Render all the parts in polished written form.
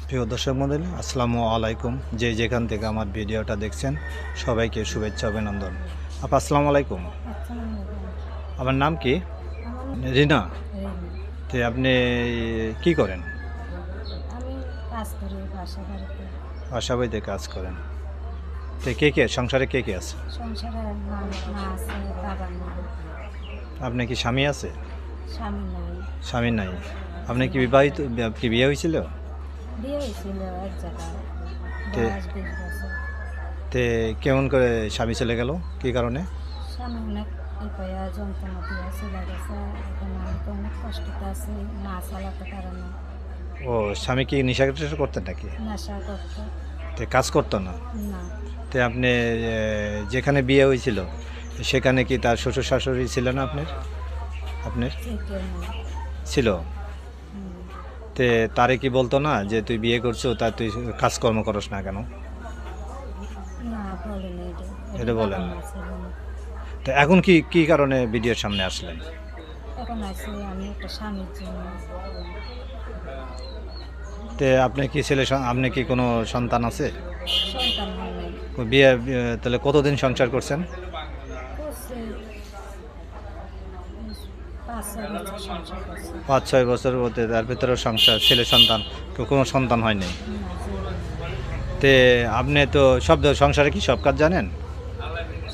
প্রিয় দর্শক মণ্ডলী, আসসালামু আলাইকুম। যে যেখান থেকে আমার ভিডিওটা দেখছেন সবাইকে শুভেচ্ছা অভিনন্দন। আসসালামু আলাইকুম। আসসালামু আলাইকুম। আমার নাম কি? আমার নাম রিনা। রিমি। তো আপনি কি করেন? আমি কাজ করি বাসা বাড়িতে। বাসাবাড়িতে কাজ করেন। তো কে সংসারে কে আছে? সংসারে মা মা আছে, বাবা নাই, আপনি কি স্বামী আছে? স্বামী নাই। স্বামী নাই। আপনি কি বিবাহিত? কি বিয়ে হয়েছিল? বিয়ে হয়েছিল এক জায়গায়, তে 10-20 বছর। তে কেমন করে স্বামী চলে গেল? কি কারণে? স্বামী অনেক যন্ত্রণা দিয়ে চলে গেছে। এখন আমি তো অনেক কষ্টতে আছি, মা চালাতে পারে না, ও, স্বামী কি নেশা টেশা করতেন নাকি? নেশা করতো তো কাজ করতো না? না। তো আপনি যেখানে বিয়ে হয়েছিল সেখানে কি তার শ্বশুর শাশুড়ি ছিল না আপনার? আপনার থেকে না। ছিল। হুম। তে তারে কি বলতো না যে তুই বিয়ে করছো, তা তুই কাজকর্ম করস না কেন? না, বলেনি এটা। এটা বাবা বলেন না। মা ছিল না। তো এখন কি কি কারণে ভিডিওর সামনে আসলেন? এখন আছি আমি একটা স্বামীর জন্য। তে আপনি কি আপনি কি কোনো সন্তান আছে? সন্তান হয় নাই। তাহলে কতদিন সংসার করছেন? করছে 5-6 বছর সংসার করছে। 5-6 বছর হতে তার ভিতরে সংসার, ছেলে সন্তান, কোনো সন্তান হয়নি। না, জীবন নাই। তে আপনি তো সংসারে কি সব কাজ জানেন?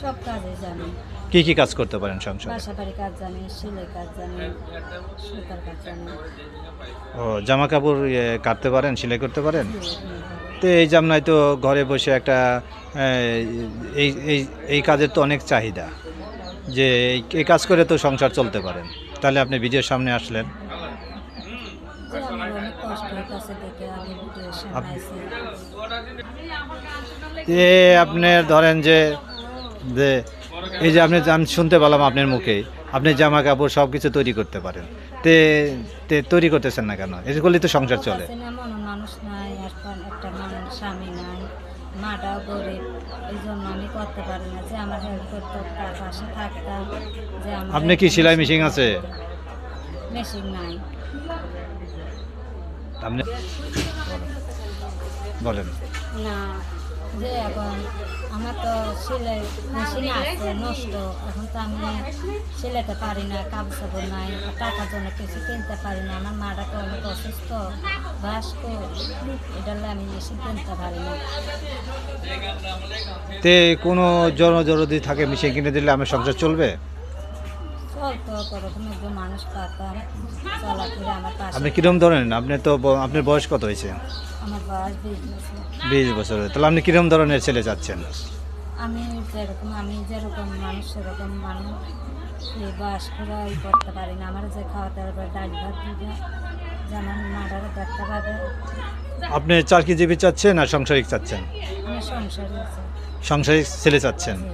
সব কাজে জানি। কি কি কাজ করতে পারেন সংসারে? বাসা বাড়ি কাজ জানি, সেলাই কাজ জানি, সুতার কাজ জানি। ও, জামা কাপড় কাটতে পারেন, সেলাই করতে পারেন? জি, জি। তো এই জামনায় তো ঘরে বসে একটা এই এই এই কাজের তো অনেক চাহিদা, যে এই কাজ করে তো সংসার চলতে পারেন। তাহলে আপনি ভিডিওর সামনে আসলেন। যে আমার অনেক কষ্ট হইতেছে দেখে আমি ভিডিওর সামনে আপ- আইছি। আপনার ধরেন যে যে এই যে আমি শুনতে পেলাম আপনার মুখে আপনি জামা কাপড় সব কিছু তৈরি করতে পারেন। তে তে তৈরি করতেছেন না কেন? এগুলি তো সংসার চলে। কাছে না মন মানুষ নাই, এখন একটা মানুষ স্বামী নাই, মাটাও গরিব। এই জন্য আমি করতে পারি না। যে আমার হেল্প করতো তার পাশে থাকতাম। যে আমার আপনি কি সেলাই মেশিন আছে? মেশিন নাই। আপনি বলেন। না, যে এখন আমার তো সেলাই মেশিন আছে নষ্ট। এখন তো আমি সেলাইতে পারি না, কাপড় চাপড় নাই, টাকার জন্য কিছু কিনতে পারি না। আমার মাটাকে অনেক অসুস্থ, বয়স্ক, এটা আমি মেশিন কিনতে পারি না। তে কোনো জরুরি থাকে মেশিন কিনে দিলে আমার সংসার চলবে? চলতো কোনোরকম একজন মানুষ পাতাম, চলাফেরা আমার পাশে। আপনি কিরম ধরেন? আপনি তো আপনার বয়স কত হয়েছে? আমার বয়স 20 বছর। 20 বছর। তাহলে আপনি কিরম ধরনের ছেলে চাচ্ছেন? আমি যেরকম মানুষ সেরকম মানুষ। এই বয়স্করা করতে পারি না। আমার যে খাওয়াতে হবে ডাল ভাত দিবে, যেমন মাটারও দেখতে পাবে। আপনি চাকরিজীবী চাচ্ছেন না সংসারিক চাচ্ছেন? আমার সংসারই আছে। সংসারিক ছেলে চাচ্ছেন, জি,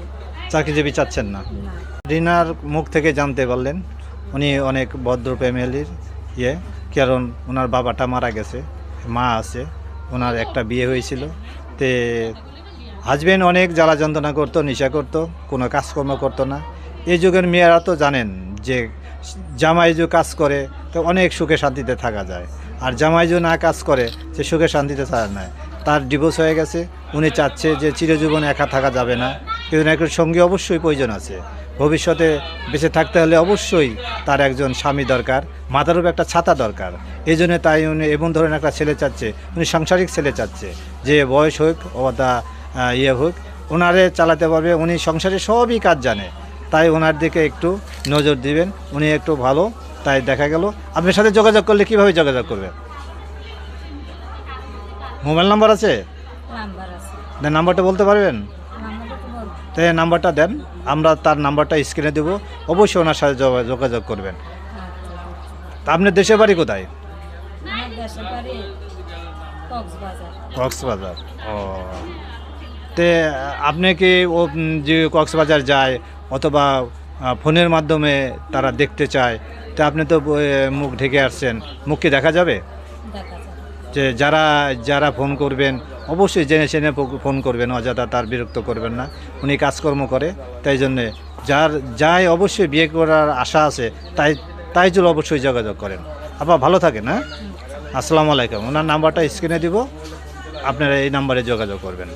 চাকরিজীবী চাচ্ছেন না? না। রিনার মুখ থেকে জানতে পারলেন উনি অনেক ভদ্র ফ্যামিলির ইয়ে, কারণ ওনার বাবাটা মারা গেছে, মা আছে, ওনার একটা বিয়ে হয়েছিল। তে হাজবেন্ড অনেক জ্বালা যন্ত্রণা করতো, নেশা করতো, কোনো কাজকর্ম করতো না। এই যুগের মেয়েরা তো জানেন যে জামাই যে কাজ করে তো অনেক সুখে শান্তিতে থাকা যায়, আর জামাই যে না কাজ করে সে সুখে শান্তিতে থাকা না। তার ডিভোর্স হয়ে গেছে, উনি চাচ্ছে যে চিরজীবনে একা থাকা যাবে না, কিন্তু একজন সঙ্গী অবশ্যই প্রয়োজন আছে। ভবিষ্যতে বেঁচে থাকতে হলে অবশ্যই তার একজন স্বামী দরকার, মাথার উপর একটা ছাতা দরকার। এই জন্য তাই উনি এমন ধরনের একটা ছেলে চাচ্ছে, উনি সাংসারিক ছেলে চাচ্ছে, যে বয়স হোক অথবা ইয়ে হোক, ওনারে চালাতে পারবে, উনি সংসারে সবই কাজ জানে। তাই ওনার দিকে একটু নজর দিবেন, উনি একটু ভালো। তাই দেখা গেল আপনার সাথে যোগাযোগ করলে কিভাবে যোগাযোগ করবে? মোবাইল নাম্বার আছে? নাম্বার আছে। দেন, নাম্বারটা বলতে পারবেন? নাম্বারটা তো বলতে। তাই নাম্বারটা দেন, আমরা তার নাম্বারটা স্ক্রিনে দেবো, অবশ্যই ওনার সাথে যোগাযোগ করবেন। আচ্ছা। তা আপনার দেশের বাড়ি কোথায়? আমার দেশের বাড়ি কক্সবাজার। কক্সবাজার। ও, তে আপনি কি যে কক্সবাজার যায় অথবা ফোনের মাধ্যমে তারা দেখতে চায়, তা আপনি তো মুখ ঢেকে আসছেন, মুখ কি দেখা যাবে? দেখা যাবে। যে যারা যারা ফোন করবেন অবশ্যই জেনে শুনে ফোন করবেন, অযথা তার বিরক্ত করবেন না, উনি কাজকর্ম করে। তাই জন্যে যাই অবশ্যই বিয়ে করার আশা আছে, তাই তাই জন্য অবশ্যই যোগাযোগ করেন। আপনার ভালো থাকেন, হ্যাঁ? আসসালামু আলাইকুম। ওনার নাম্বারটা স্ক্রিনে দিব, আপনারা এই নাম্বারে যোগাযোগ করবেন।